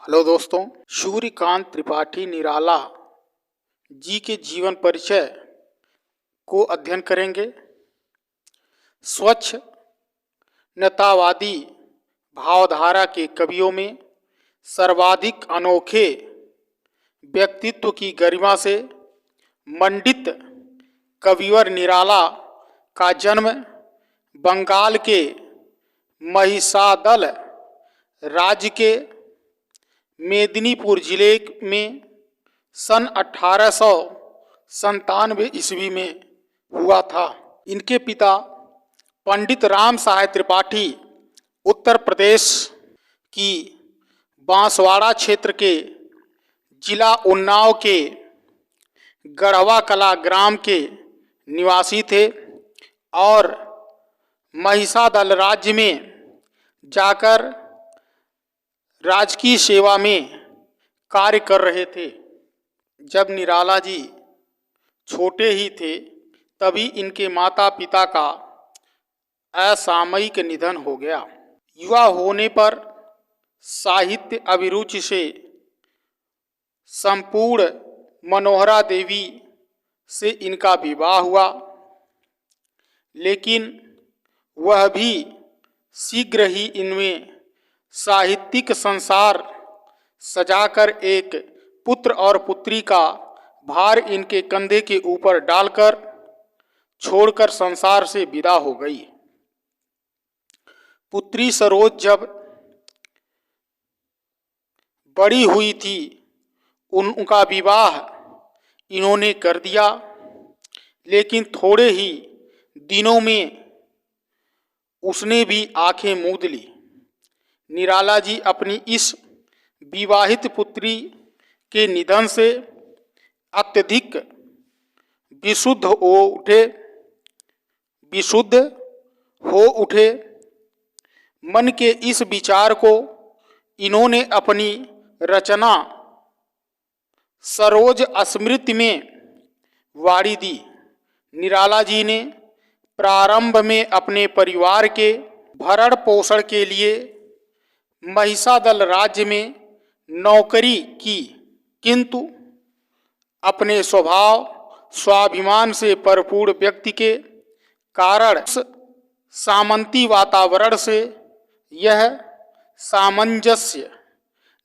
Hello दोस्तों, सूर्यकांत त्रिपाठी निराला जी के जीवन परिचय को अध्ययन करेंगे। स्वच्छ नतावादी भावधारा के कवियों में सर्वाधिक अनोखे व्यक्तित्व की गरिमा से मंडित कविवर निराला का जन्म बंगाल के महिसादल राज्य के मेदिनीपुर जिले में सन 1897 ईस्वी में हुआ था। इनके पिता पंडित राम सहाय त्रिपाठी उत्तर प्रदेश की बांसवाड़ा क्षेत्र के जिला उन्नाव के गढ़वा कला ग्राम के निवासी थे और महिसादल राज्य में जाकर राजकीय सेवा में कार्य कर रहे थे। जब निराला जी छोटे ही थे तभी इनके माता पिता का असामयिक निधन हो गया। युवा होने पर साहित्य अभिरुचि से संपूर्ण मनोहरा देवी से इनका विवाह हुआ, लेकिन वह भी शीघ्र ही इनमें साहित्यिक संसार सजाकर एक पुत्र और पुत्री का भार इनके कंधे के ऊपर डालकर छोड़कर संसार से विदा हो गई। पुत्री सरोज जब बड़ी हुई थी उनका विवाह इन्होंने कर दिया, लेकिन थोड़े ही दिनों में उसने भी आंखें मूंद ली। निराला जी अपनी इस विवाहित पुत्री के निधन से अत्यधिक विशुद्ध हो उठे। मन के इस विचार को इन्होंने अपनी रचना सरोज स्मृति में वाड़ी दी। निराला जी ने प्रारंभ में अपने परिवार के भरण पोषण के लिए महिसादल राज्य में नौकरी की, किंतु अपने स्वभाव स्वाभिमान से भरपूर व्यक्ति के कारण सामंती वातावरण से यह सामंजस्य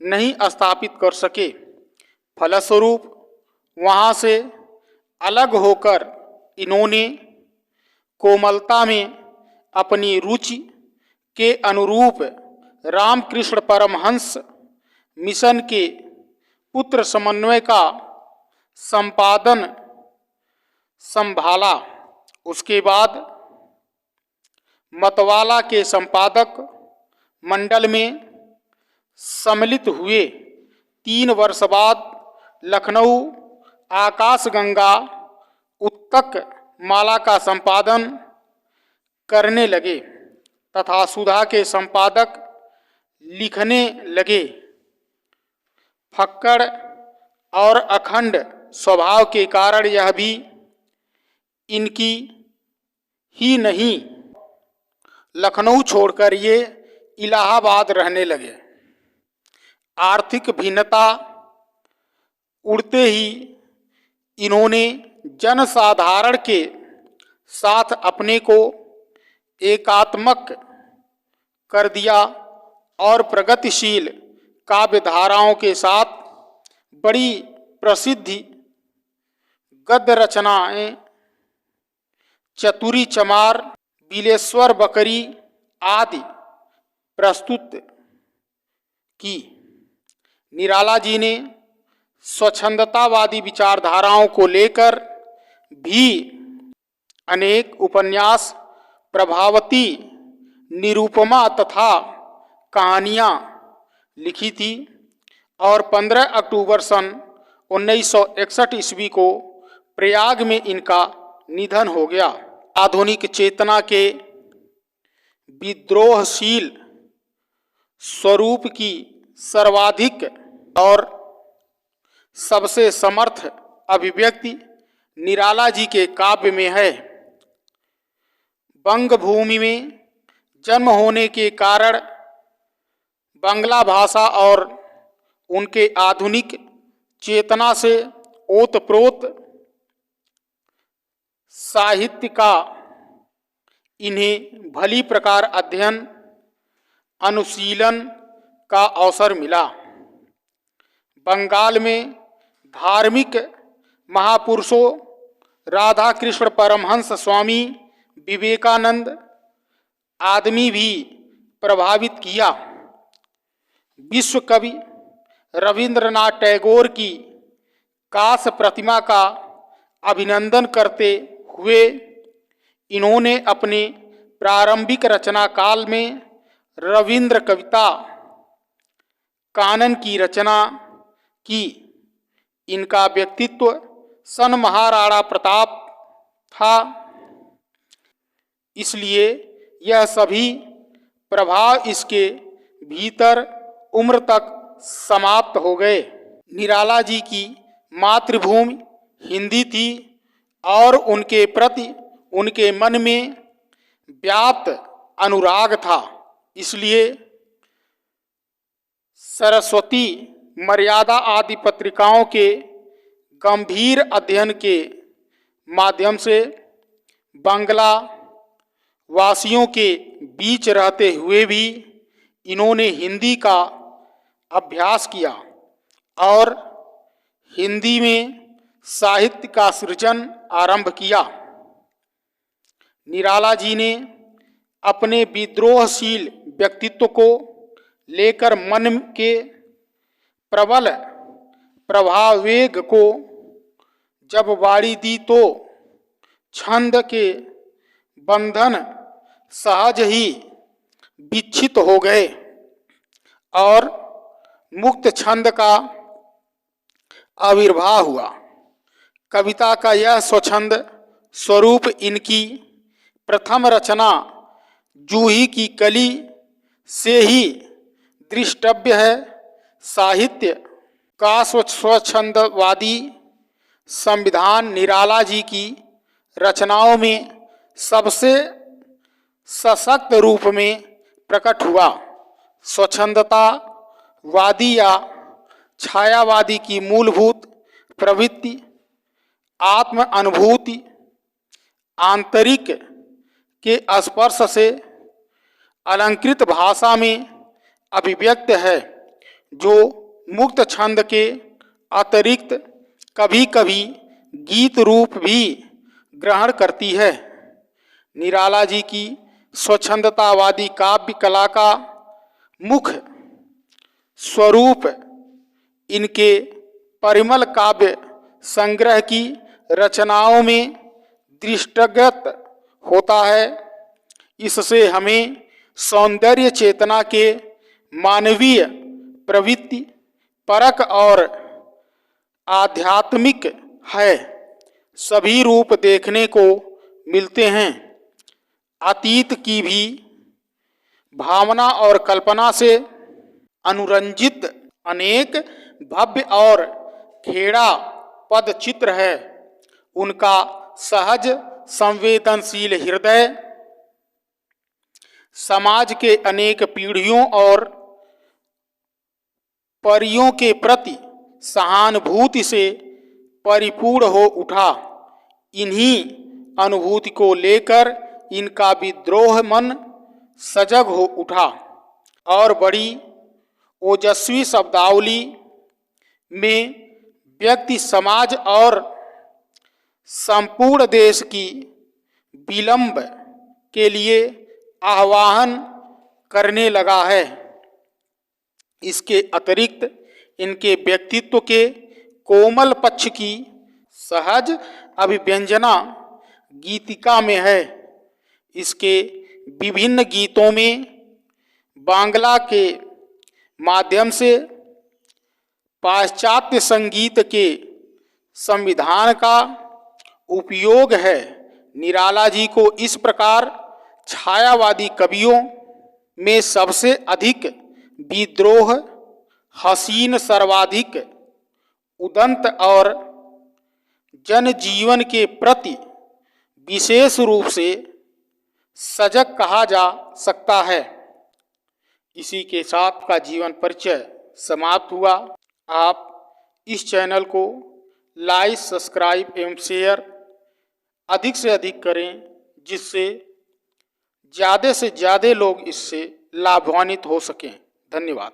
नहीं स्थापित कर सके। फलस्वरूप वहाँ से अलग होकर इन्होंने कोमलता में अपनी रुचि के अनुरूप रामकृष्ण परमहंस मिशन के पुत्र समन्वय का संपादन संभाला। उसके बाद मतवाला के संपादक मंडल में सम्मिलित हुए। 3 वर्ष बाद लखनऊ आकाशगंगा उत्तक माला का संपादन करने लगे तथा सुधा के संपादक लिखने लगे। फक्कड़ और अखंड स्वभाव के कारण यह भी इनकी ही नहीं, लखनऊ छोड़कर ये इलाहाबाद रहने लगे। आर्थिक भिन्नता उड़ते ही इन्होंने जनसाधारण के साथ अपने को एकात्मक कर दिया और प्रगतिशील काव्य धाराओं के साथ बड़ी प्रसिद्धि गद्य रचनाएं चतुरी चमार, बिलेश्वर बकरी आदि प्रस्तुत की। निराला जी ने स्वच्छंदतावादी विचारधाराओं को लेकर भी अनेक उपन्यास, प्रभावती, निरूपमा तथा कहानियाँ लिखी थी और 15 अक्टूबर सन 1961 ईस्वी को प्रयाग में इनका निधन हो गया। आधुनिक चेतना के विद्रोहशील स्वरूप की सर्वाधिक और सबसे समर्थ अभिव्यक्ति निराला जी के काव्य में है। बंग भूमि में जन्म होने के कारण बांग्ला भाषा और उनके आधुनिक चेतना से ओतप्रोत साहित्य का इन्हें भली प्रकार अध्ययन अनुशीलन का अवसर मिला। बंगाल में धार्मिक महापुरुषों राधा कृष्ण परमहंस स्वामी विवेकानंद आदमी भी प्रभावित किया। विश्व कवि रविंद्रनाथ टैगोर की कांस्य प्रतिमा का अभिनंदन करते हुए इन्होंने अपने प्रारंभिक रचना काल में रविंद्र कविता कानन की रचना की। इनका व्यक्तित्व सन महाराणा प्रताप था, इसलिए यह सभी प्रभाव इसके भीतर उम्र तक समाप्त हो गए। निराला जी की मातृभूमि हिंदी थी और उनके प्रति उनके मन में व्याप्त अनुराग था, इसलिए सरस्वती मर्यादा आदि पत्रिकाओं के गंभीर अध्ययन के माध्यम से बांग्ला वासियों के बीच रहते हुए भी इन्होंने हिंदी का अभ्यास किया और हिंदी में साहित्य का सृजन आरंभ किया। निराला जी ने अपने विद्रोहशील व्यक्तित्व को लेकर मन के प्रबल प्रभावेग को जब वाड़ी दी तो छंद के बंधन सहज ही विच्छित हो गए और मुक्त छंद का आविर्भाव हुआ। कविता का यह स्वच्छंद स्वरूप इनकी प्रथम रचना जूही की कली से ही दृष्टव्य है। साहित्य का स्वच्छंदवादी संविधान निराला जी की रचनाओं में सबसे सशक्त रूप में प्रकट हुआ। स्वच्छंदता वादी या छायावादी की मूलभूत प्रवृत्ति आत्म अनुभूति आंतरिक के स्पर्श से अलंकृत भाषा में अभिव्यक्त है, जो मुक्त छंद के अतिरिक्त कभी कभी गीत रूप भी ग्रहण करती है। निराला जी की स्वच्छंदतावादी काव्य कला का मुख्य स्वरूप इनके परिमल काव्य संग्रह की रचनाओं में दृष्टिगत होता है। इससे हमें सौंदर्य चेतना के मानवीय प्रवृत्ति परक और आध्यात्मिक है सभी रूप देखने को मिलते हैं। अतीत की भी भावना और कल्पना से अनुरंजित अनेक भव्य और खेड़ा पद चित्र है। उनका सहज संवेदनशील हृदय समाज के अनेक पीढ़ियों और परियों के प्रति सहानुभूति से परिपूर्ण हो उठा। इन्हीं अनुभूति को लेकर इनका विद्रोह मन सजग हो उठा और बड़ी ओजस्वी शब्दावली में व्यक्ति समाज और संपूर्ण देश की विलंब के लिए आह्वान करने लगा है। इसके अतिरिक्त इनके व्यक्तित्व के कोमल पक्ष की सहज अभिव्यंजना गीतिका में है। इसके विभिन्न गीतों में बांग्ला के माध्यम से पाश्चात्य संगीत के संविधान का उपयोग है। निराला जी को इस प्रकार छायावादी कवियों में सबसे अधिक विद्रोह, हसीन सर्वाधिक उदंत और जनजीवन के प्रति विशेष रूप से सजग कहा जा सकता है। इसी के साथ का जीवन परिचय समाप्त हुआ। आप इस चैनल को लाइक, सब्सक्राइब एवं शेयर अधिक से अधिक करें, जिससे ज़्यादा से ज़्यादा लोग इससे लाभान्वित हो सकें। धन्यवाद।